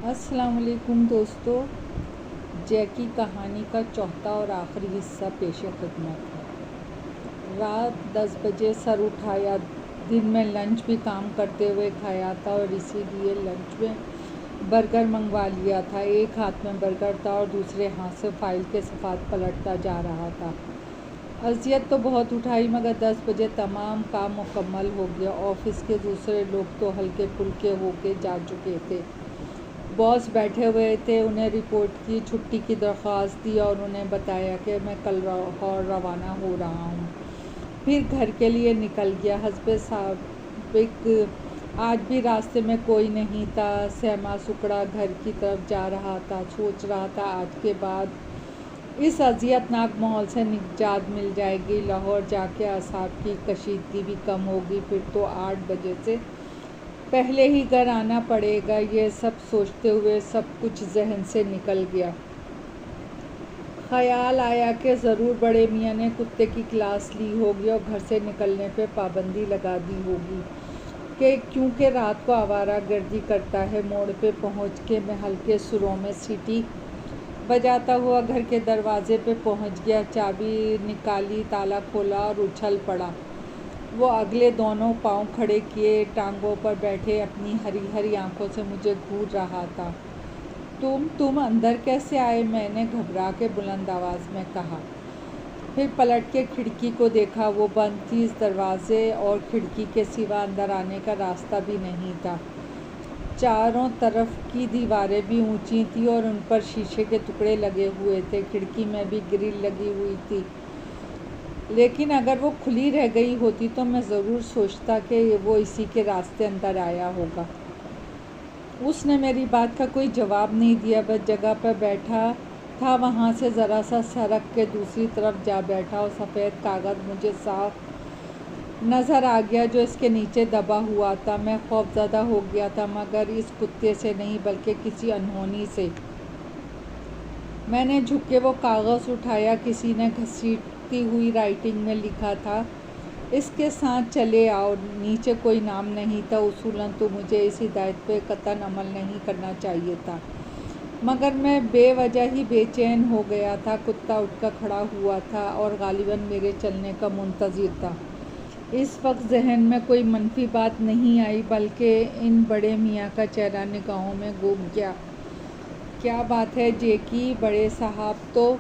السلام علیکم دوستو، جیکی کہانی کا چوتھا اور آخری حصہ پیش خدمت ہے۔ رات 10 بجے سر اٹھایا۔ دن میں لنچ بھی کام کرتے ہوئے کھایا تھا اور اسی لیے لنچ میں برگر منگوا لیا تھا۔ ایک ہاتھ میں برگر تھا اور دوسرے ہاتھ سے فائل کے صفحات پلٹتا جا رہا تھا۔ اذیت تو بہت اٹھائی مگر 10 بجے تمام کام مکمل ہو گیا۔ آفس کے دوسرے لوگ تو ہلکے پھلکے ہو کے جا چکے تھے۔ باس بیٹھے ہوئے تھے، انہیں رپورٹ کی، چھٹی کی درخواست دی اور انہیں بتایا کہ میں کل لاہور روانہ ہو رہا ہوں۔ پھر گھر کے لیے نکل گیا۔ حسب سابق آج بھی راستے میں کوئی نہیں تھا۔ سہما سکڑا گھر کی طرف جا رہا تھا، سوچ رہا تھا آج کے بعد اس اذیت ناک ماحول سے نجات مل جائے گی، لاہور جا کے اعصاب کی کشیدگی بھی کم ہوگی، پھر تو 8 بجے سے پہلے ہی گھر آنا پڑے گا۔ یہ سب سوچتے ہوئے سب کچھ ذہن سے نکل گیا۔ خیال آیا کہ ضرور بڑے میاں نے کتے کی کلاس لی ہوگی اور گھر سے نکلنے پہ پابندی لگا دی ہوگی کہ کیونکہ رات کو آوارہ گردی کرتا ہے۔ موڑ پہ پہنچ کے میں ہلکے سروں میں سیٹی بجاتا ہوا گھر کے دروازے پہ پہنچ گیا۔ چابی نکالی، تالا کھولا اور اچھل پڑا۔ وہ اگلے دونوں پاؤں کھڑے کیے ٹانگوں پر بیٹھے اپنی ہری ہری آنکھوں سے مجھے گھور رہا تھا۔ تم اندر کیسے آئے؟ میں نے گھبرا کے بلند آواز میں کہا۔ پھر پلٹ کے کھڑکی کو دیکھا، وہ بند تھی۔ اس دروازے اور کھڑکی کے سوا اندر آنے کا راستہ بھی نہیں تھا۔ چاروں طرف کی دیواریں بھی اونچی تھیں اور ان پر شیشے کے ٹکڑے لگے ہوئے تھے۔ کھڑکی میں بھی گرل لگی ہوئی تھی، لیکن اگر وہ کھلی رہ گئی ہوتی تو میں ضرور سوچتا کہ وہ اسی کے راستے اندر آیا ہوگا۔ اس نے میری بات کا کوئی جواب نہیں دیا، بس جگہ پر بیٹھا تھا وہاں سے ذرا سا سرک کے دوسری طرف جا بیٹھا اور سفید کاغذ مجھے صاف نظر آ گیا جو اس کے نیچے دبا ہوا تھا۔ میں خوف زدہ ہو گیا تھا، مگر اس کتے سے نہیں بلکہ کسی انہونی سے۔ میں نے جھک کے وہ کاغذ اٹھایا۔ کسی نے گھسیٹتی ہوئی رائٹنگ میں لکھا تھا، اس کے ساتھ چلے آؤ۔ نیچے کوئی نام نہیں تھا۔ اصولاً تو مجھے اس ہدایت پہ قطعاً عمل نہیں کرنا چاہیے تھا، مگر میں بے وجہ ہی بے چین ہو گیا تھا۔ کتا اٹھ کر کھڑا ہوا تھا اور غالباً میرے چلنے کا منتظر تھا۔ اس وقت ذہن میں کوئی منفی بات نہیں آئی، بلکہ ان بڑے میاں کا چہرہ نگاہوں میں گم گیا۔ کیا بات ہے جیکی؟ بڑے صاحب تو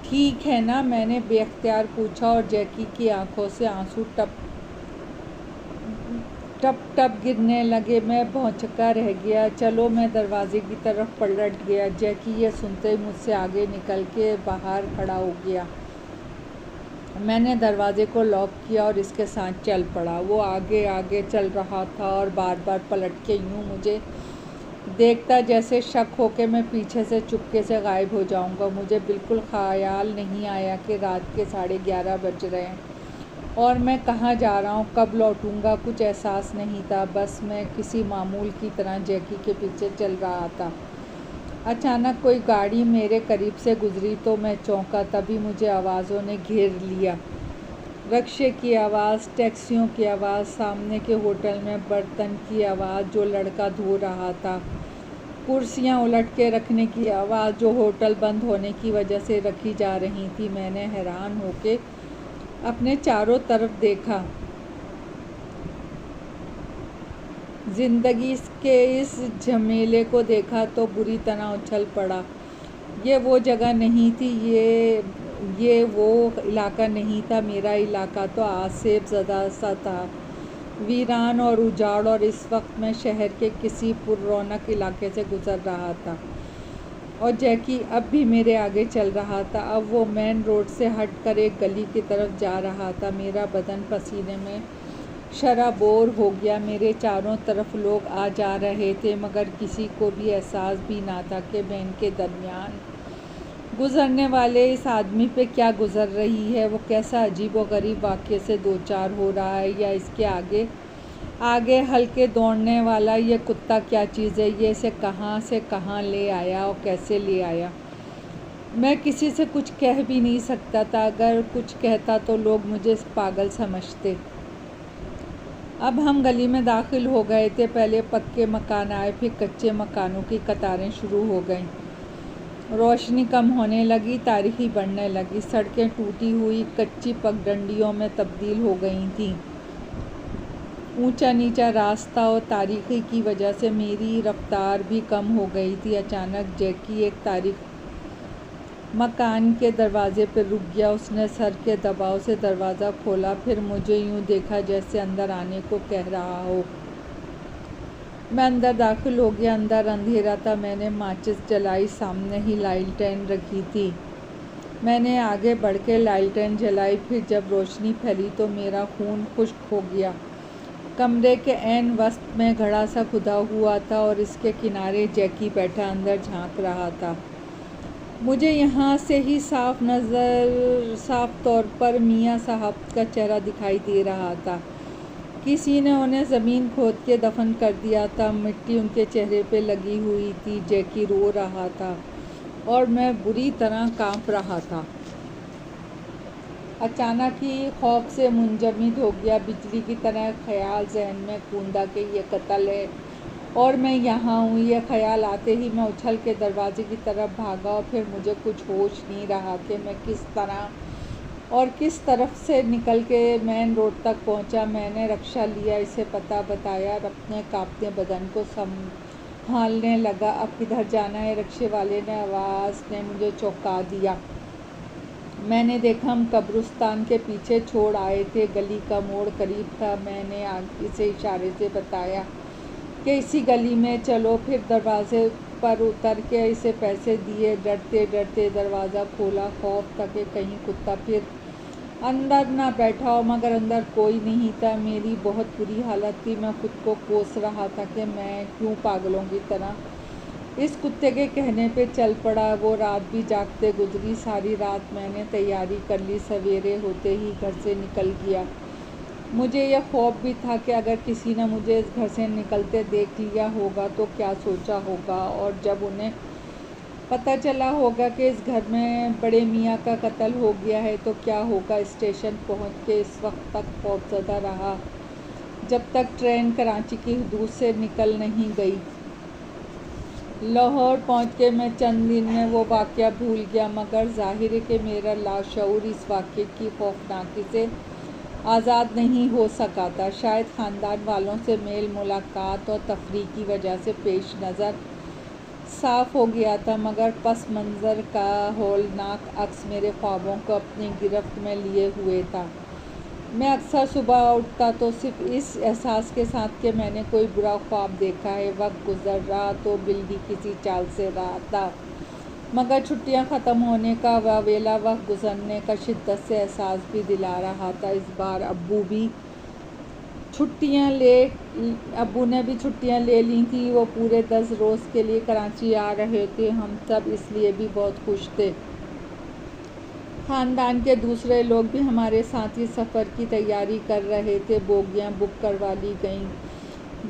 ٹھیک ہے نا؟ میں نے بے اختیار پوچھا اور جیکی کی آنکھوں سے آنسو ٹپ ٹپ گرنے لگے۔ میں بھونچکا رہ گیا۔ چلو، میں دروازے کی طرف پلٹ گیا۔ جیکی یہ سنتے ہی مجھ سے آگے نکل کے باہر کھڑا ہو گیا۔ میں نے دروازے کو لاک کیا اور اس کے ساتھ چل پڑا۔ وہ آگے آگے چل رہا تھا اور بار بار پلٹ کے یوں مجھے دیکھتا جیسے شک ہو کہ میں پیچھے سے چپکے سے غائب ہو جاؤں گا۔ مجھے بالکل خیال نہیں آیا کہ رات کے 11:30 بج رہے ہیں اور میں کہاں جا رہا ہوں، کب لوٹوں گا، کچھ احساس نہیں تھا۔ بس میں کسی معمول کی طرح جیکی کے پیچھے چل رہا تھا۔ اچانک کوئی گاڑی میرے قریب سے گزری تو میں چونکا۔ تبھی مجھے آوازوں نے گھیر لیا۔ رکشے کی آواز، ٹیکسیوں کی آواز، سامنے کے ہوٹل میں برتن کی آواز جو لڑکا دھو رہا تھا، کرسیاں الٹ کے رکھنے کی آواز جو ہوٹل بند ہونے کی وجہ سے رکھی جا رہی تھی۔ میں نے حیران ہو کے اپنے چاروں طرف دیکھا۔ زندگی کے اس جھمیلے کو دیکھا تو بری طرح اچھل پڑا۔ یہ وہ جگہ نہیں تھی، یہ وہ علاقہ نہیں تھا۔ میرا علاقہ تو آسیب زدہ سا تھا، ویران اور اجاڑ، اور اس وقت میں شہر کے کسی پر رونق علاقے سے گزر رہا تھا اور جیکی اب بھی میرے آگے چل رہا تھا۔ اب وہ مین روڈ سے ہٹ کر ایک گلی کی طرف جا رہا تھا۔ میرا بدن پسینے میں شرابور ہو گیا۔ میرے چاروں طرف لوگ آ جا رہے تھے، مگر کسی کو بھی احساس بھی نہ تھا کہ میں ان کے درمیان گزرنے والے اس آدمی پہ کیا گزر رہی ہے۔ وہ کیسا عجیب و غریب واقعے سے دوچار ہو رہا ہے، یا اس کے آگے آگے ہلکے دوڑنے والا یہ کتا کیا چیز ہے؟ یہ اسے کہاں سے کہاں لے آیا اور کیسے لے آیا؟ میں کسی سے کچھ کہہ بھی نہیں سکتا تھا۔ اگر کچھ کہتا تو لوگ مجھے پاگل سمجھتے۔ اب ہم گلی میں داخل ہو گئے تھے۔ پہلے پکے مکان آئے، پھر کچے مکانوں کی قطاریں شروع ہو گئیں۔ روشنی کم ہونے لگی، تاریکی بڑھنے لگی۔ سڑکیں ٹوٹی ہوئی کچی پگڈنڈیوں میں تبدیل ہو گئی تھیں۔ اونچا نیچا راستہ اور تاریکی کی وجہ سے میری رفتار بھی کم ہو گئی تھی۔ اچانک جیکی ایک تاریک مکان کے دروازے پہ رک گیا۔ اس نے سر کے دباؤ سے دروازہ کھولا، پھر مجھے یوں دیکھا جیسے اندر آنے کو کہہ رہا ہو۔ میں اندر داخل ہو گیا۔ اندر اندھیرا تھا۔ میں نے ماچس جلائی، سامنے ہی لالٹین رکھی تھی۔ میں نے آگے بڑھ کے لالٹین جلائی، پھر جب روشنی پھیلی تو میرا خون خشک ہو گیا۔ کمرے کے عین وسط میں گڑھا سا کھدا ہوا تھا اور اس کے کنارے جیکی بیٹھا اندر جھانک رہا تھا۔ مجھے یہاں سے ہی صاف طور پر میاں صاحب کا چہرہ دکھائی دے رہا تھا۔ کسی نے انہیں زمین کھود کے دفن کر دیا تھا۔ مٹی ان کے چہرے پہ لگی ہوئی تھی۔ جیکی رو رہا تھا اور میں بری طرح کانپ رہا تھا۔ اچانک ہی خوف سے منجمد ہو گیا۔ بجلی کی طرح خیال ذہن میں کوندا کہ یہ قتل ہے اور میں یہاں ہوں۔ یہ خیال آتے ہی میں اچھل کے دروازے کی طرف بھاگا اور پھر مجھے کچھ ہوش نہیں رہا کہ میں کس طرح اور کس طرف سے نکل کے مین روڈ تک پہنچا۔ میں نے رکشہ لیا، اسے پتہ بتایا اور اپنے کانپتے بدن کو سنبھالنے لگا۔ اب کدھر جانا ہے؟ رکشے والے نے آواز نے مجھے چونکا دیا۔ میں نے دیکھا ہم قبرستان کے پیچھے چھوڑ آئے تھے۔ گلی کا موڑ قریب تھا۔ میں نے اسے اشارے سے بتایا کہ اسی گلی میں چلو۔ پھر دروازے پر اتر کے اسے پیسے دیے۔ ڈرتے ڈرتے دروازہ کھولا۔ خوف تھا کہ کہیں کتا پھر اندر نہ بیٹھا ہو، مگر اندر کوئی نہیں تھا۔ میری بہت بری حالت تھی۔ میں خود کو کوس رہا تھا کہ میں کیوں پاگلوں کی طرح اس کتے کے کہنے پہ چل پڑا۔ وہ رات بھی جاگتے گزری۔ ساری رات میں نے تیاری کر لی، سویرے ہوتے ہی گھر سے نکل گیا۔ مجھے یہ خوف بھی تھا کہ اگر کسی نے مجھے اس گھر سے نکلتے دیکھ لیا ہوگا تو کیا سوچا ہوگا، اور جب انہیں پتہ چلا ہوگا کہ اس گھر میں بڑے میاں کا قتل ہو گیا ہے تو کیا ہوگا۔ اسٹیشن پہنچ کے اس وقت تک خوفزدہ رہا جب تک ٹرین کراچی کی حدود سے نکل نہیں گئی۔ لاہور پہنچ کے میں چند دن میں وہ واقعہ بھول گیا، مگر ظاہر ہے کہ میرا لاشعور اس واقعے کی خوفناکی سے آزاد نہیں ہو سکا تھا۔ شاید خاندان والوں سے میل ملاقات اور تفریح کی وجہ سے پیش نظر صاف ہو گیا تھا، مگر پس منظر کا ہولناک عکس میرے خوابوں کو اپنی گرفت میں لیے ہوئے تھا۔ میں اکثر صبح اٹھتا تو صرف اس احساس کے ساتھ کہ میں نے کوئی برا خواب دیکھا ہے۔ وقت گزر رہا تو بل بھی کسی چال سے رہا تھا، مگر چھٹیاں ختم ہونے کا واویلا وقت گزرنے کا شدت سے احساس بھی دلا رہا تھا۔ اس بار ابو نے بھی چھٹیاں لے لی تھیں۔ وہ پورے 10 روز کے لیے کراچی آ رہے تھے۔ ہم سب اس لیے بھی بہت خوش تھے۔ خاندان کے دوسرے لوگ بھی ہمارے ساتھ ہی سفر کی تیاری کر رہے تھے۔ بوگیاں بک کروا لی گئیں۔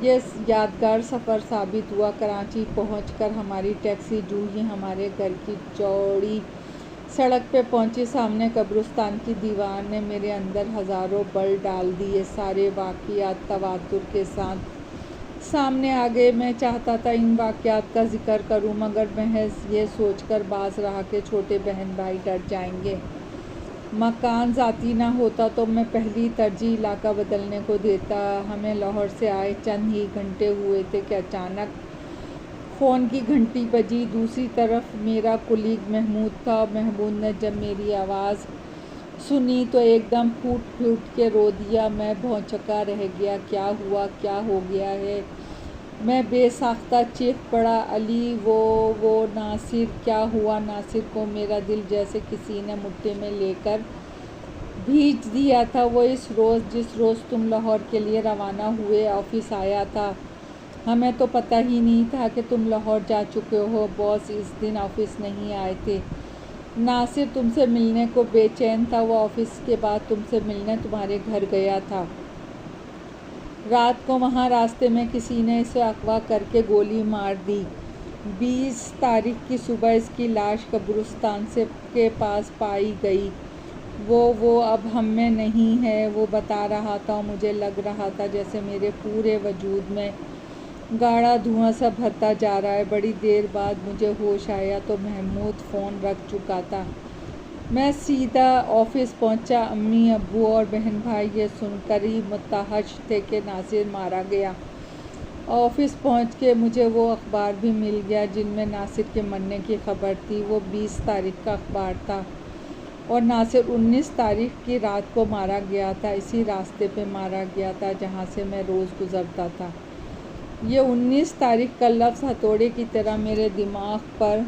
یہ یادگار سفر ثابت ہوا۔ کراچی پہنچ کر ہماری ٹیکسی جو ہی ہمارے گھر کی چوڑی سڑک پہ پہنچی، سامنے قبرستان کی دیوار نے میرے اندر ہزاروں بل ڈال دیے۔ سارے واقعات تواتر کے ساتھ سامنے آ گئے۔ میں چاہتا تھا ان واقعات کا ذکر کروں، مگر محض یہ سوچ کر باز رہا کہ چھوٹے بہن بھائی ڈر جائیں گے۔ مکان ذاتی نہ ہوتا تو میں پہلی ترجیح علاقہ بدلنے کو دیتا۔ ہمیں لاہور سے آئے چند ہی گھنٹے ہوئے تھے کہ اچانک فون کی گھنٹی بجی۔ دوسری طرف میرا کولیگ محمود تھا۔ محمود نے جب میری آواز سنی تو ایک دم پھوٹ پھوٹ کے رو دیا۔ میں بھونچکا رہ گیا۔ کیا ہوا؟ کیا ہو گیا ہے؟ میں بے ساختہ چیخ پڑا، علی وہ ناصر! کیا ہوا ناصر کو؟ میرا دل جیسے کسی نے مٹھی میں لے کر بھیج دیا تھا۔ وہ جس روز تم لاہور کے لیے روانہ ہوئے آفس آیا تھا۔ ہمیں تو پتہ ہی نہیں تھا کہ تم لاہور جا چکے ہو۔ باس اس دن آفس نہیں آئے تھے۔ ناصر تم سے ملنے کو بے چین تھا۔ وہ آفس کے بعد تم سے ملنے تمہارے گھر گیا تھا۔ رات کو وہاں راستے میں کسی نے اسے اغوا کر کے گولی مار دی۔ 20 تاریخ کی صبح اس کی لاش قبرستان کے پاس پائی گئی۔ وہ اب ہم میں نہیں ہے، وہ بتا رہا تھا اور مجھے لگ رہا تھا جیسے میرے پورے وجود میں گاڑھا دھواں سا بھرتا جا رہا ہے۔ بڑی دیر بعد مجھے ہوش آیا تو محمود فون رکھ چکا تھا۔ میں سیدھا آفس پہنچا۔ امی، ابو اور بہن بھائی یہ سن کر ہی متحش تھے کہ ناصر مارا گیا۔ آفس پہنچ کے مجھے وہ اخبار بھی مل گیا جن میں ناصر کے مرنے کی خبر تھی۔ وہ 20 تاریخ کا اخبار تھا اور ناصر 19 تاریخ کی رات کو مارا گیا تھا۔ اسی راستے پہ مارا گیا تھا جہاں سے میں روز گزرتا تھا۔ یہ 19 تاریخ کا لفظ ہتھوڑے کی طرح میرے دماغ پر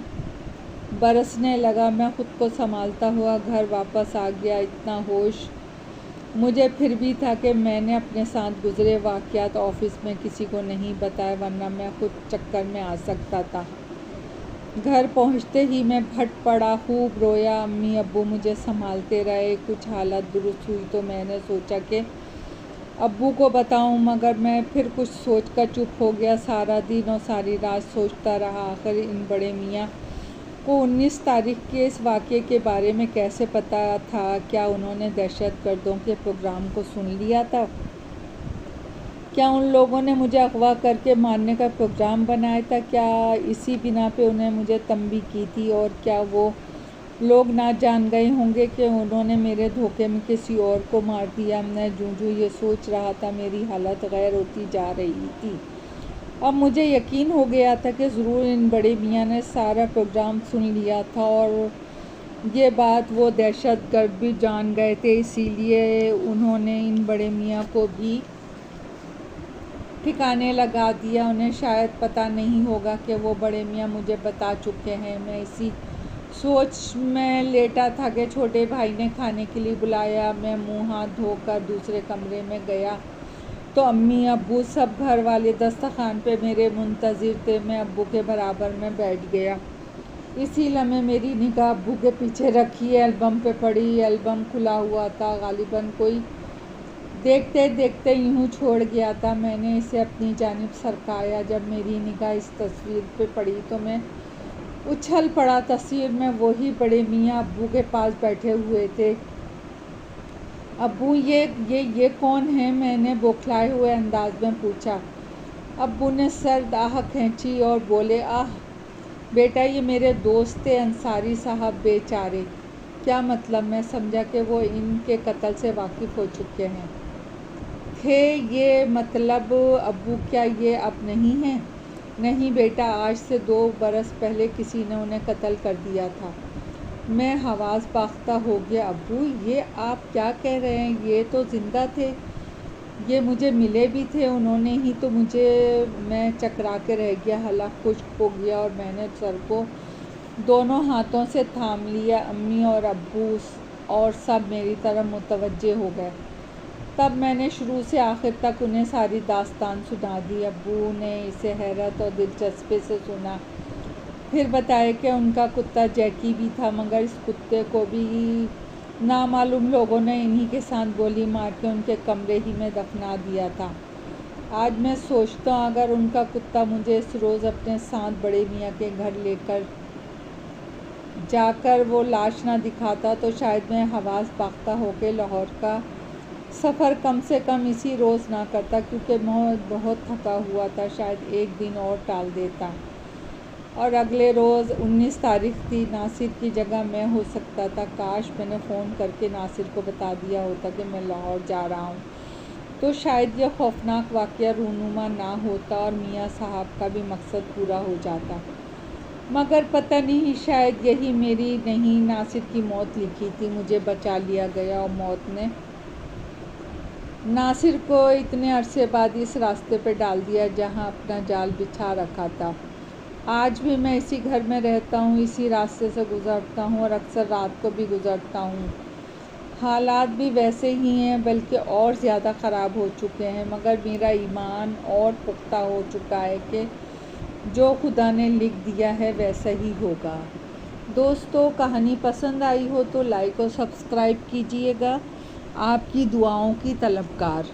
برسنے لگا۔ میں خود کو سنبھالتا ہوا گھر واپس آ گیا۔ اتنا ہوش مجھے پھر بھی تھا کہ میں نے اپنے ساتھ گزرے واقعات آفس میں کسی کو نہیں بتائے، ورنہ میں خود چکر میں آ سکتا تھا۔ گھر پہنچتے ہی میں پھٹ پڑا، خوب رویا۔ امی ابو مجھے سنبھالتے رہے۔ کچھ حالت درست ہوئی تو میں نے سوچا کہ ابو کو بتاؤں، مگر میں پھر کچھ سوچ کر چپ ہو گیا۔ سارا دن اور ساری رات سوچتا رہا، آخر ان بڑے میاں کو 19 تاریخ کے اس واقعے کے بارے میں کیسے پتہ تھا؟ کیا انہوں نے دہشت گردوں کے پروگرام کو سن لیا تھا؟ کیا ان لوگوں نے مجھے اغوا کر کے مارنے کا پروگرام بنایا تھا؟ کیا اسی بنا پہ انہوں نے مجھے تنبیہ کی تھی؟ اور کیا وہ لوگ نہ جان گئے ہوں گے کہ انہوں نے میرے دھوکے میں کسی اور کو مار دیا؟ میں جوں یہ سوچ رہا تھا میری حالت غیر ہوتی جا رہی تھی۔ اب مجھے یقین ہو گیا تھا کہ ضرور ان بڑے میاں نے سارا پروگرام سن لیا تھا اور یہ بات وہ دہشت گرد بھی جان گئے تھے، اسی لیے انہوں نے ان بڑے میاں کو بھی ٹھکانے لگا دیا۔ انہیں شاید پتہ نہیں ہوگا کہ وہ بڑے میاں مجھے بتا چکے ہیں۔ میں اسی سوچ میں لیٹا تھا کہ چھوٹے بھائی نے کھانے کے لیے بلایا۔ میں منہ ہاتھ دھو کر دوسرے کمرے میں گیا تو امی ابو سب گھر والے دسترخوان پہ میرے منتظر تھے۔ میں ابو کے برابر میں بیٹھ گیا۔ اسی لمحے میری نگاہ ابو کے پیچھے رکھی ایلبم پہ پڑی۔ ایلبم کھلا ہوا تھا، غالباً کوئی دیکھتے دیکھتے یوں چھوڑ گیا تھا۔ میں نے اسے اپنی جانب سرکایا۔ جب میری نگاہ اس تصویر پہ پڑی تو میں اچھل پڑا۔ تصویر میں وہی بڑے میاں ابو کے پاس بیٹھے ہوئے تھے۔ ابو یہ کون ہیں؟ میں نے بوکھلائے ہوئے انداز میں پوچھا۔ ابو نے سرد آہ کھینچی اور بولے، آہ بیٹا، یہ میرے دوست تھے، انصاری صاحب، بے چارے۔ کیا مطلب؟ میں سمجھا کہ وہ ان کے قتل سے واقف ہو چکے ہیں۔ تھے یہ مطلب ابو، کیا یہ اب نہیں ہیں؟ نہیں بیٹا، آج سے 2 برس پہلے کسی نے انہیں قتل کر دیا تھا۔ میں حواس باختہ ہو گیا۔ ابو، یہ آپ کیا کہہ رہے ہیں؟ یہ تو زندہ تھے، یہ مجھے ملے بھی تھے، انہوں نے ہی تو مجھے… میں چکرا کے رہ گیا، حلق خشک ہو گیا اور میں نے سر کو دونوں ہاتھوں سے تھام لیا۔ امی اور ابو اور سب میری طرف متوجہ ہو گئے۔ تب میں نے شروع سے آخر تک انہیں ساری داستان سنا دی۔ ابو نے اسے حیرت اور دلچسپی سے سنا، پھر بتایا کہ ان کا کتا جیکی بھی تھا، مگر اس کتے کو بھی نامعلوم لوگوں نے انہی کے ساتھ گولی مار کے ان کے کمرے ہی میں دفنا دیا تھا۔ آج میں سوچتا ہوں اگر ان کا کتا مجھے اس روز اپنے ساتھ بڑے میاں کے گھر لے کر جا کر وہ لاش نہ دکھاتا تو شاید میں حواس باختہ ہو کے لاہور کا سفر کم سے کم اسی روز نہ کرتا، کیونکہ میں بہت تھکا ہوا تھا۔ شاید ایک دن اور ٹال دیتا اور اگلے روز 19 تاریخ تھی، ناصر کی جگہ میں ہو سکتا تھا۔ کاش میں نے فون کر کے ناصر کو بتا دیا ہوتا کہ میں لاہور جا رہا ہوں، تو شاید یہ خوفناک واقعہ رونما نہ ہوتا اور میاں صاحب کا بھی مقصد پورا ہو جاتا۔ مگر پتہ نہیں، شاید یہی میری نہیں ناصر کی موت لکھی تھی۔ مجھے بچا لیا گیا اور موت نے ناصر کو اتنے عرصے بعد اس راستے پہ ڈال دیا جہاں اپنا جال بچھا رکھا تھا۔ آج بھی میں اسی گھر میں رہتا ہوں، اسی راستے سے گزرتا ہوں اور اکثر رات کو بھی گزرتا ہوں۔ حالات بھی ویسے ہی ہیں، بلکہ اور زیادہ خراب ہو چکے ہیں، مگر میرا ایمان اور پختہ ہو چکا ہے کہ جو خدا نے لکھ دیا ہے ویسا ہی ہوگا۔ دوستو، کہانی پسند آئی ہو تو لائک اور سبسکرائب کیجیے گا۔ آپ کی دعاؤں کی طلبگار۔